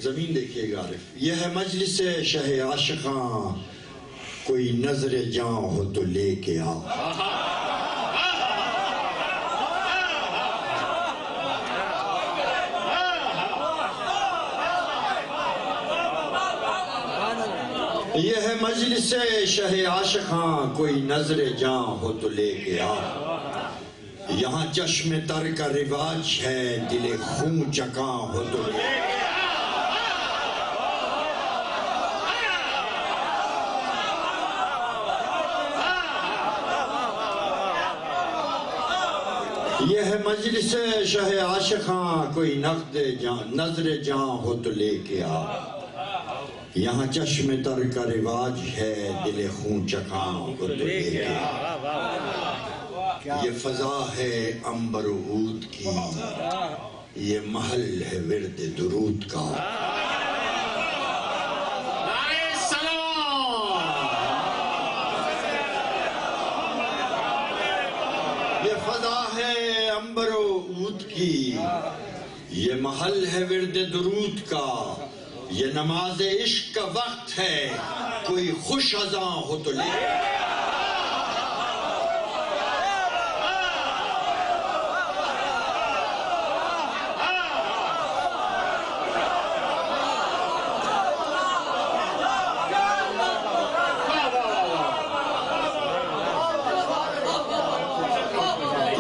زمین دیکھیے گا عارف. یہ ہے مجلس شہ عاشقاں، کوئی نظر جاں ہو تو لے کے آ. یہ ہے مجلس شہ عاشقاں، کوئی نظر جاں ہو تو لے کے آ. یہاں چشم تر کا رواج ہے، دل خون چکاں ہو تو لے کے آ. یہ ہے مجلس شہ عاشقاں، کوئی نظر جاں ہو تو لے کے آ. یہاں چشم تر کا رواج ہے، دل خون چکاں ہو تو لے کے آ. یہ فضا ہے عنبر و عود کی، یہ محل ہے ورد درود کا. یہ فضا ہے عنبر و عود کی، یہ محل ہے ورد درود کا. یہ نماز عشق کا وقت ہے، کوئی خوش اذاں ہو تو لے.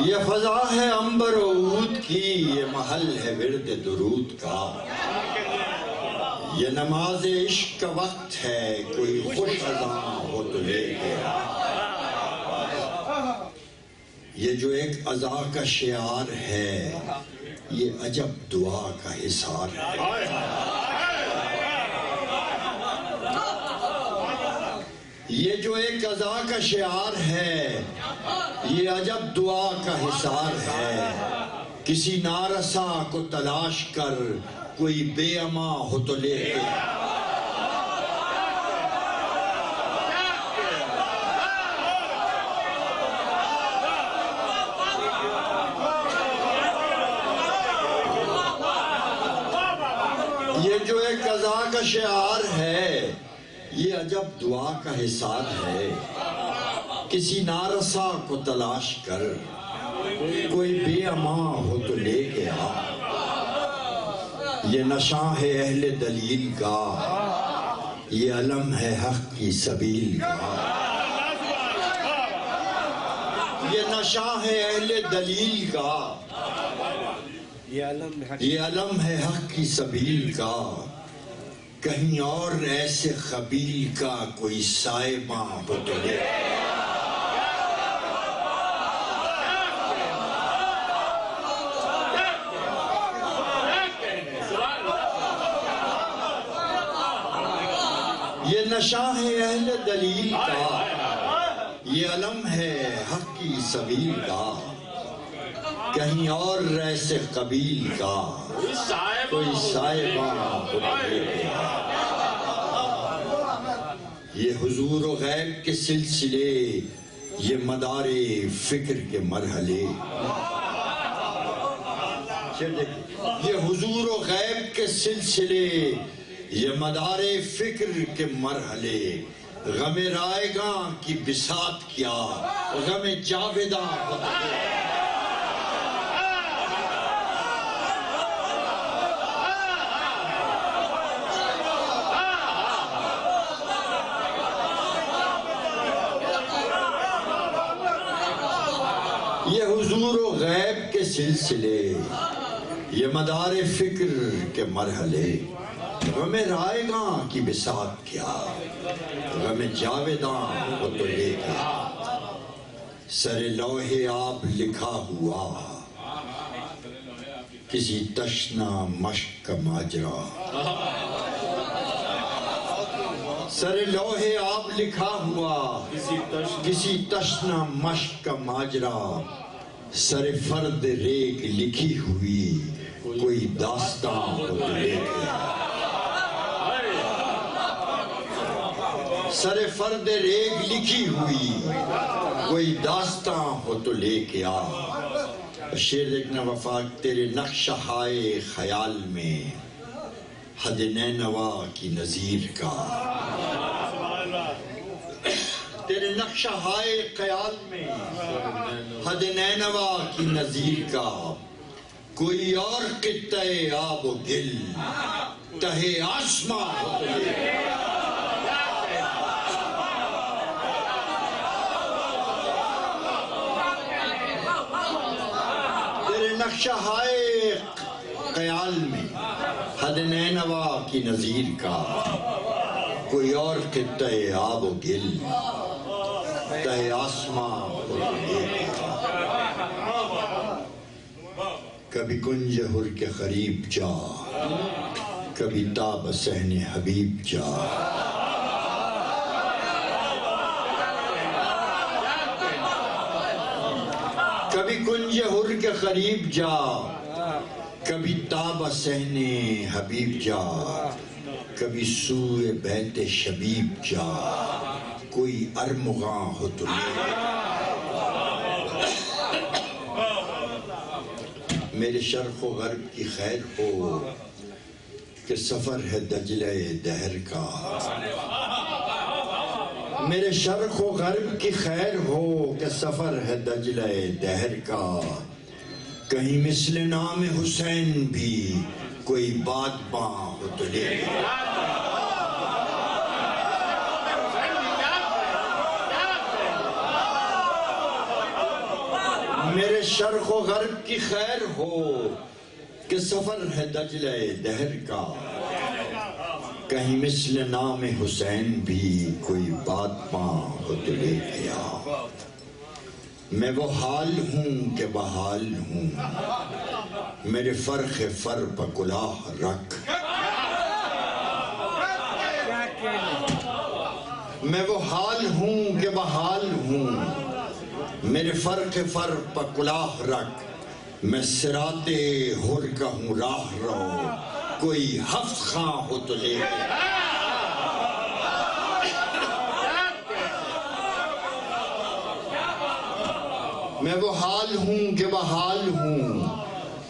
یہ فضا ہے عنبر و عود کی، یہ محل ہے ورد درود کا. یہ نماز عشق کا وقت ہے، کوئی خوش اذاں ہو تو لے کے آ. یہ جو ایک اذا کا شعار ہے، یہ عجب دعا کا حصار ہے. یہ جو ایک اذا کا شعار ہے، یہ عجب دعا کا حصار ہے. کسی نارسا کو تلاش کر، کوئی بے اما ہو تو لے کے آ. یہ جو ایک اذا کا شعار ہے، یہ عجب دعا کا حصار ہے. کسی نارسا کو تلاش کر، کوئی بے اما ہو تو لے کے آ. یہ نشاں ہے اہل دلیل کا، یہ علم ہے حق کی سبیل کا. یہ نشاں ہے اہل دلیل کا، یہ علم ہے حق کی سبیل کا. کہیں اور ایسے خبیل کا کوئی سائباں ہو تو لے. یہ نشاں ہے اہل دلیل کا، یہ علم ہے حق کی سبیل کا. کہیں اور ایسے قبیل کا کوئی سائباں ہو تو لے کے آ. یہ حضور و غیب کے سلسلے، یہ مدار فکر کے مرحلے. یہ حضور و غیب کے سلسلے، یہ مدار فکر کے مرحلے. غم رائگاں کی بساط کیا، غم جاویداں ہو تو لے. یہ حضور و غیب کے سلسلے، یہ مدار فکر کے مرحلے. غم رائگاں کی بساط کیا، غم جاویداں ہو تو لے کے آ. سر لوح آب لکھا ہوا، کسی تشنا مشق کا ماجرا. سر لوح آب لکھا ہوا، کسی تشنا مشق کا ماجرا. سر فرد ریگ لکھی ہوئی، کوئی داستاں ہو تو لے کے آ. سر فرد ریگ لکھی ہوئی، کوئی داستاں ہو تو لے کے آ. شعر دیکھنا وفا. تیرے نقش ہائے خیال میں حد نینوا کی نظیر کا، تیرے نقشہ ہائے خیال میں حد نینوا کی نظیر کا، کوئی اور قطع آب و گل تہے آسماں ہو تجھے۔ تیرے نقشہ ہائے خیال میں حد نینوا کی نظیر کا، کوئی اور قطع آب و گل تہے آسماں ہو تجھے۔ کبھی کنج حر کے قریب جا، کبھی تاب صحن حبیب جا، کبھی کنج حر کے قریب جا، کبھی تاب صحن حبیب جا، کبھی سوئے بیت شبیب جا، کوئی ارمغاں ہو تجھے۔ میرے شرق و غرب کی خیر ہو کہ سفر ہے دجلہ دہر کا، میرے شرق و غرب کی خیر ہو کہ سفر ہے دجلہ دہر کا، کہیں مثل نام حسین بھی کوئی بادباں ہو تجھے۔ میرے شرق و غرب کی خیر ہو کہ سفر ہے دجلہ دہر کا، کہیں مثل نام حسین بھی کوئی بادباں ہو تو لے گیا۔ میں وہ حال ہوں کہ بحال ہوں، میرے فرق فر پہ کلاه رکھ۔ میں وہ حال ہوں کہ بحال ہوں، میرے فرق فر پہ کلاه رکھ۔ میں صراط حر کا ہوں راہ رو، کوئی حفظ خاں ہو تو لے گیا۔ میں وہ حال ہوں کہ بحال ہوں،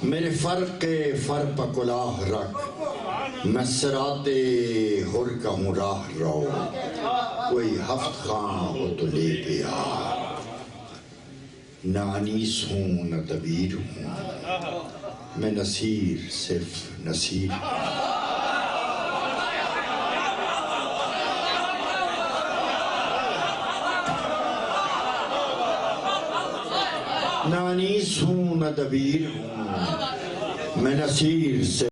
میرے فرق فر پہ کلاه رکھ۔ میں صراط حر کا ہوں راہ رو، کوئی حفظ خاں ہو تو لے گیا۔ نہ انیس ہوں نہ دبیر ہوں، میں نصیر صرف نصیر ہوں۔ نہ انیس ہوں نہ دبیر ہوں، میں نصیر صرف